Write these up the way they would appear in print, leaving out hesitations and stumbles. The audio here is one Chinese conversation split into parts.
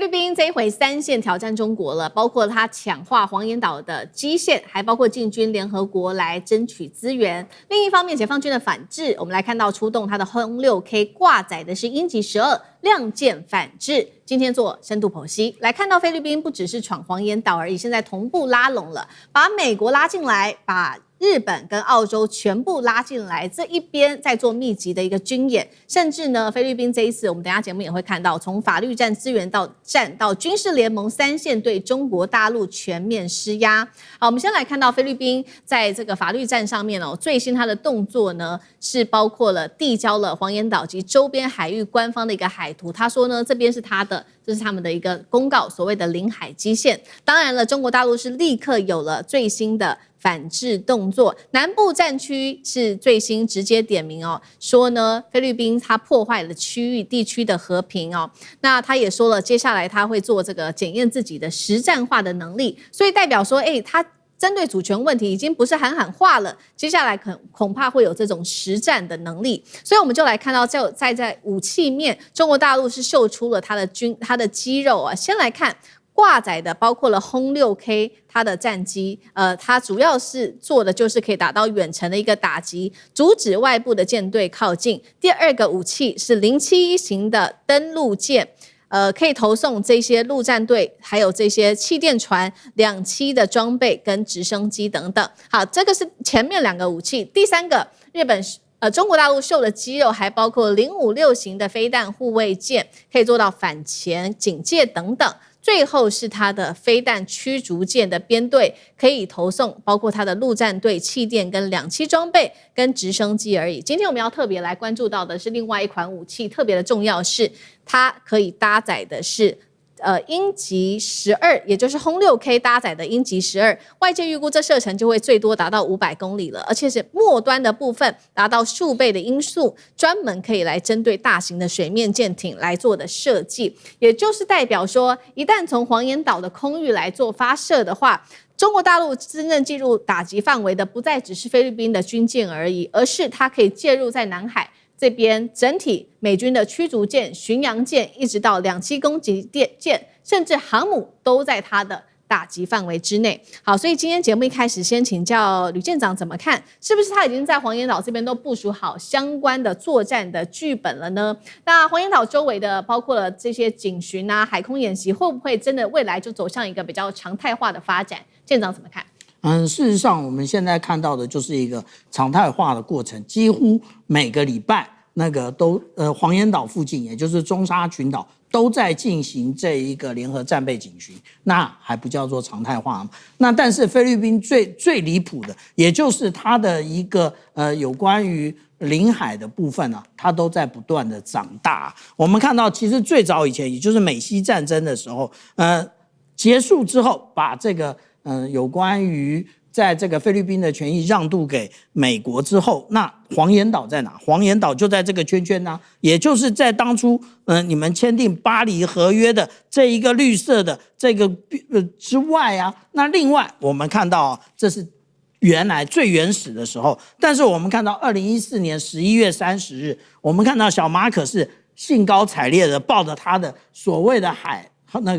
律賓這一回3線挑戰中國了，包括他強化黃岩島的基線，還包括進軍聯合國來爭取資源。另一方面，解放軍的反制，我們來看到出動他的轟6K 掛載的是鷹擊12亮劍反制。今天做深度剖析，來看到菲律賓不只是闖黃岩島而已，現在同步拉攏了，把美國拉進來，把日本跟澳洲全部拉進來，這一邊在做密集的一個軍演，甚至呢，菲律賓這一次，我們等一下節目也會看到，從法律戰、資源戰到軍事聯盟3線對中國大陸全面施壓。好，我們先來看到菲律賓在這個法律戰上面哦，最新他的動作呢是包括了遞交了黃岩島及周邊海域官方的一個海圖，他說呢這邊是他的，這是他們的一個公告，所謂的領海基線。當然了，中國大陸是立刻有了最新的反制動作，南部戰區是最新直接點名哦，說呢菲律賓它破壞了區域地區的和平哦，那他也說了，接下來他會做這個檢驗自己的實戰化的能力，所以代表說，他針對主權問題已經不是喊話了，接下來恐怕會有這種實戰的能力，所以我們就來看到在武器面，中國大陸是秀出了它的肌肉啊，先來看。掛載的包括了轟6K 它的戰機，它主要是做的就是可以達到遠程的一個打擊，阻止外部的艦隊靠近。第二個武器是071型的登陸艦，可以投送這些陸戰隊，還有這些氣墊船、2棲的裝備跟直升機等等。好，這個是前面2個武器。第3個，中國大陸秀的肌肉還包括056型的飛彈護衛艦，可以做到反潛、警戒等等。最後是它的飛彈驅逐艦的編隊，可以投送包括它的陸戰隊、氣墊跟2棲裝備跟直升機而已。今天我們要特別來關注到的是另外一款武器，特別的重要是它可以搭載的是鷹擊12，也就是轟6K 搭載的鷹擊12，外界預估這射程就會最多達到500公里了，而且是末端的部分達到數倍的音速，專門可以來針對大型的水面艦艇來做的設計，也就是代表說，一旦從黃岩島的空域來做發射的話，中國大陸真正進入打擊範圍的不再只是菲律賓的軍艦而已，而是它可以介入在南海這邊整體美軍的驅逐艦、巡洋艦，一直到2棲攻擊艦，甚至航母都在它的打擊範圍之內。好，所以今天節目一開始先請教呂艦長怎麼看，是不是他已經在黃岩島這邊都部署好相關的作戰的劇本了呢？那黃岩島周圍的包括了這些警巡啊、海空演習，會不會真的未來就走向一個比較常態化的發展？艦長怎麼看？事實上我們現在看到的就是一個常態化的過程，幾乎每個禮拜那個都黃岩島附近，也就是中沙群島都在進行這一個聯合戰備警巡，那還不叫做常態化嗎？那但是菲律賓最離譜的，也就是它的一個有關於領海的部分啊，它都在不斷的長大。我們看到，其實最早以前，也就是美西戰爭的時候，結束之後，把這個有關於在這個菲律賓的權益讓渡給美國之後，那黃岩島在哪？黃岩島就在這個圈圈呢，也就是在當初你們簽訂巴黎合約的這一個綠色的這個之外啊。那另外我們看到這是原來最原始的時候，但是我們看到2014年11月30日，我們看到小馬可是興高采烈的抱着他的所謂的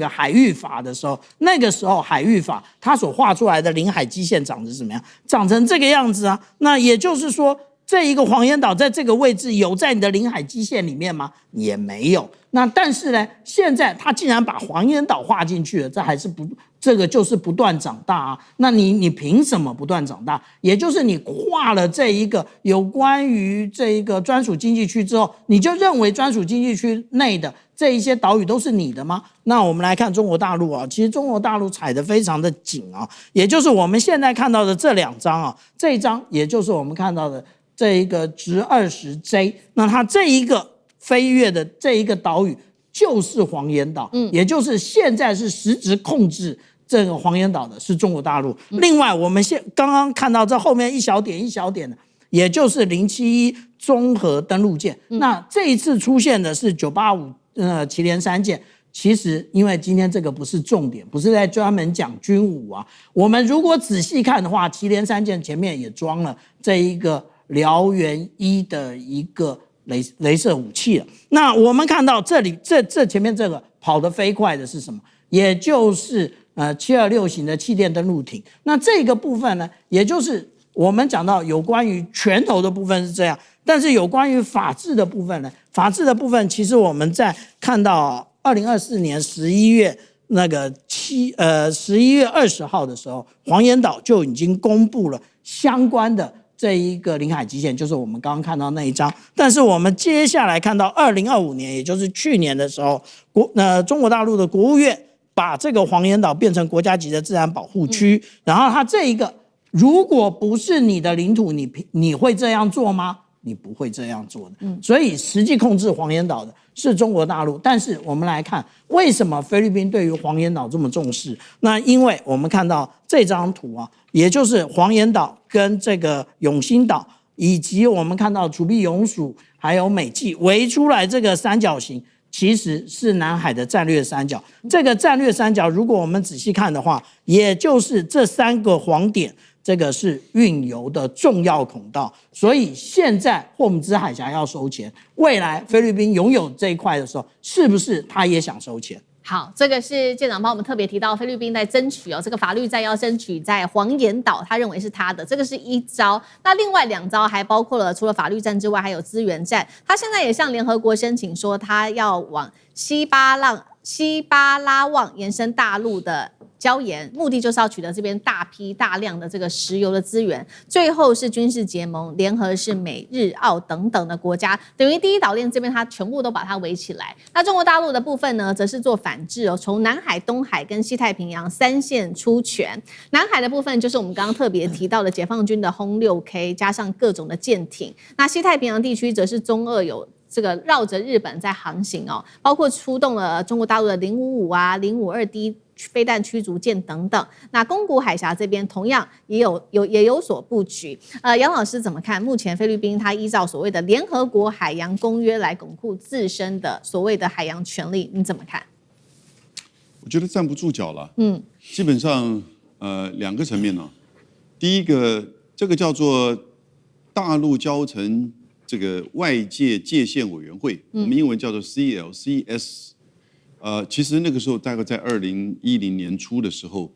海域法的時候，那個時候海域法它所畫出來的領海基線長得怎麼樣？長成這個樣子啊！那也就是說，這一個黃岩島在這個位置有在你的領海基線裡面嗎？也沒有。那但是呢，現在他竟然把黃岩島劃進去了，這個就是不斷長大啊！那你憑什麼不斷長大？也就是你劃了這一個有關於這一個專屬經濟區之後，你就認為專屬經濟區內的這一些島嶼都是你的嗎？那我們來看中國大陸啊，其實中國大陸踩得非常的緊啊，也就是我們現在看到的這2張啊，這一張也就是我們看到的這一個直20J， 那它這一個飛越的這一個島嶼就是黃岩島，也就是現在是實質控制這個黃岩島的是中國大陸。另外，我們剛剛看到這後面一小點一小點的，也就是071綜合登陸艦。那這一次出現的是985祁連山艦。其實，因為今天這個不是重點，不是在專門講軍武啊。我們如果仔細看的話，祁連山艦前面也裝了這一個燎原1的一個雷射武器了。那我們看到這裡，這前面這個跑得飛快的是什麼？也就是726型的氣墊登陸艇。那這個部分呢，也就是我們講到有關於拳頭的部分是這樣，但是有關於法治的部分呢，法治的部分其實我們在看到2024年11月11月20號的時候，黃岩島就已經公布了相關的這一個領海基線，就是我們剛剛看到那一張。但是我們接下來看到2025年，也就是去年的时候，中國大陸的國務院把這個黃岩島變成国家級的自然保護區，然後它這一個如果不是你的領土，你會這樣做嗎？你不會這樣做的。所以實際控制黃岩島的是中國大陸。但是我們來看，為什麼菲律賓對於黃岩島這麼重視？那因為我們看到這張圖啊，也就是黃岩島跟這個永興島，以及我們看到楚碧永署還有美濟圍出來這個三角形，其實是南海的戰略三角。這個戰略三角，如果我們仔細看的話，也就是這3個黃點。這個是運油的重要孔道，所以現在霍姆茲海峽要收錢，未來菲律賓擁有這一塊的時候，是不是他也想收錢？好，這個是艦長幫我們特別提到，菲律賓在爭取這個法律戰要爭取在黃岩島，他認為是他的，這個是一招。那另外2招還包括了除了法律戰之外，還有資源戰。他現在也向聯合國申請說，他要往西巴拉望延伸大陸的礁岩，目的就是要取得這邊大批大量的這個石油的資源。最後是軍事結盟，聯合是美日澳等等的國家，等於第一島鏈這邊它全部都把它圍起來。那中國大陸的部分呢，則是做反制哦，從南海、東海跟西太平洋3線出拳。南海的部分就是我們剛剛特別提到的解放軍的轟6K，加上各種的艦艇。那西太平洋地區則是中俄有這個繞着日本在航行哦，包括出動了中國大陸的055啊、052D 飛彈驅逐艦等等。那宮古海峽這邊同樣也有所布局。楊老師怎麼看？目前菲律賓它依照所謂的聯合國海洋公約來鞏固自身的所謂的海洋權利，你怎麼看？我覺得站不住腳了。基本上2個層面呢。第一個，這個叫做大陸礁層這個外界界限委員會，我們英文叫做 CLCS。其實那個時候大概在2010年初的時候，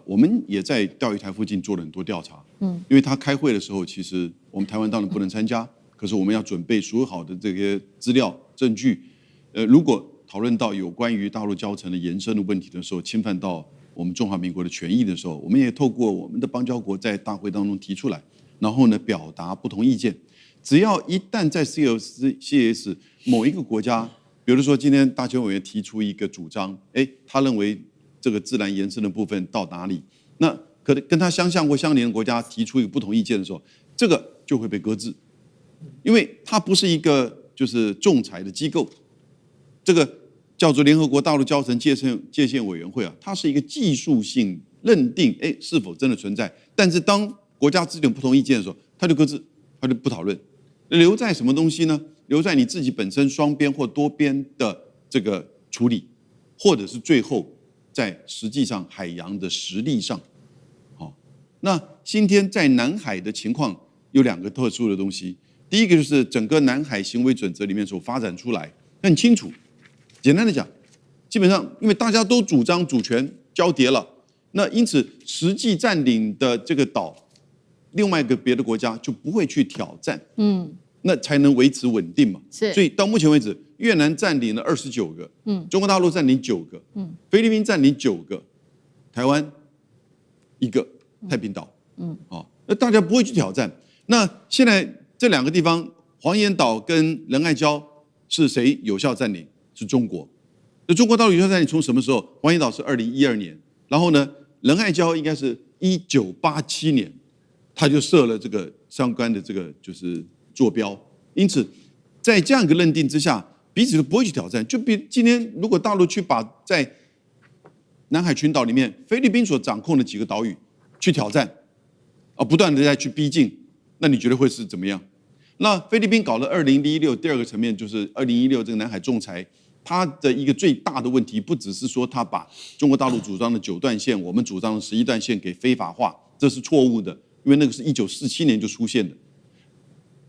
我們也在釣魚台附近做了很多調查。因為他開會的時候，其實我們台灣當然不能參加，可是我們要準備所有好的這些資料證據。如果討論到有關於大陸礁層的延伸的問題的時候，侵犯到我們中華民國的權益的時候，我們也透過我們的邦交國在大會當中提出來，然後呢表達不同意見。只要一旦在 CLCS 某一個國家，比如說今天大邱委員提出一個主張，他認為這個自然延伸的部分到哪裡，那可能跟他相像或相連的國家提出一個不同意見的時候，這個就會被擱置，因為它不是一個就是仲裁的機構，這個叫做聯合國大陸礁層界限委員會啊，它是一個技術性認定是否真的存在，但是當國家之間有不同意見的時候，它就擱置，它就不討論。留在什麼東西呢？留在你自己本身雙邊或多邊的這個處理，或者是最後在實際上海洋的實力上。好，那今天在南海的情況有2個特殊的東西。第一個就是整個南海行為準則裡面所發展出來很清楚。簡單的講，基本上因為大家都主張主權交疊了，那因此實際佔領的這個島，另外一個別的國家就不會去挑戰，那才能維持穩定嘛。所以到目前為止，越南佔領了29個，中國大陸佔領9個，菲律賓佔領9個，台灣1個，太平島，那大家不會去挑戰。那現在這2個地方，黃岩島跟仁愛礁是誰有效佔領？是中國。那中國大陸有效佔領從什麼時候？黃岩島是2012年，然後呢，仁愛礁應該是1987年。他就設了這個相關的這個就是坐標，因此在這樣一個認定之下，彼此都不會去挑戰。就比今天如果大陸去把在南海群島裡面菲律賓所掌控的幾個島嶼去挑戰，不斷的再去逼近，那你覺得會是怎麼樣？那菲律賓搞了2016，第2個層面就是2016這個南海仲裁，它的一個最大的問題不只是說它把中國大陸主張的9段線，我們主張的11段線給非法化，這是錯誤的。因為那個是1947年就出現的，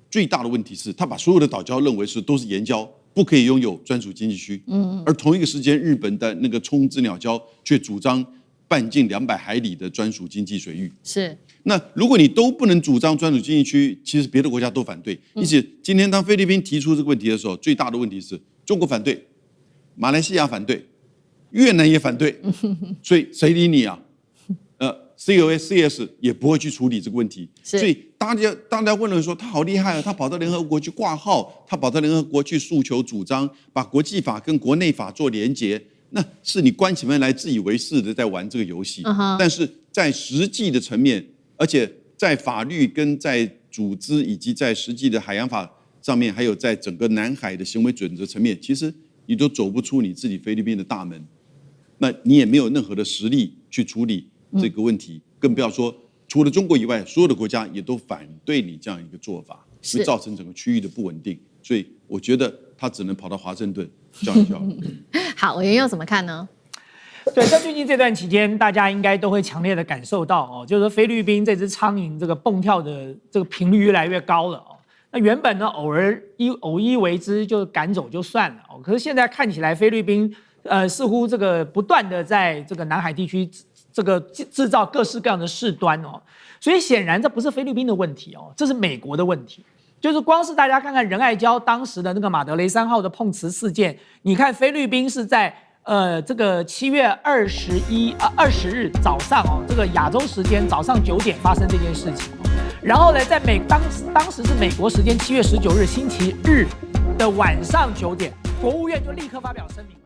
最大的問題是，他把所有的島礁認為是都是岩礁，不可以擁有專屬經濟區。而同一個時間，日本的那個沖之鳥礁卻主張半徑200海里的專屬經濟水域。是。那如果你都不能主張專屬經濟區，其實別的國家都反對。因此，今天當菲律賓提出這個問題的時候，最大的問題是中國反對，馬來西亞反對，越南也反對，所以誰理你啊？COS 也不會去處理這個問題，所以大家問了說他好厲害啊，他跑到聯合國去掛號，他跑到聯合國去訴求主張，把國際法跟國內法做連結，那是你關起門來自以為是的在玩這個遊戲。但是在實際的層面，而且在法律跟在組織以及在實際的海洋法上面，還有在整個南海的行為準則層面，其實你都走不出你自己菲律賓的大門，那你也沒有任何的實力去處理這個問題，更不要說除了中國以外，所有的國家也都反對你這樣一個做法，會造成整個區域的不穩定。所以我覺得他只能跑到華盛頓叫一叫。好，委員又怎麼看呢？对，在最近這段期間，大家應該都會強烈的感受到哦，就是說菲律賓這隻蒼蠅這個蹦跳的這個頻率越來越高了哦。那原本呢，偶一為之就趕走就算了哦，可是現在看起來菲律賓似乎這個不斷的在這個南海地區這個製造各式各樣的事端哦，所以顯然這不是菲律賓的問題哦，這是美國的問題。就是光是大家看看仁愛礁當時的那個馬德雷3號的碰瓷事件，你看菲律賓是在這個7月20日早上哦，這個亞洲時間早上9點發生這件事情，然後呢，在當時是美國時間7月19日星期日的晚上9點，國務院就立刻發表聲明。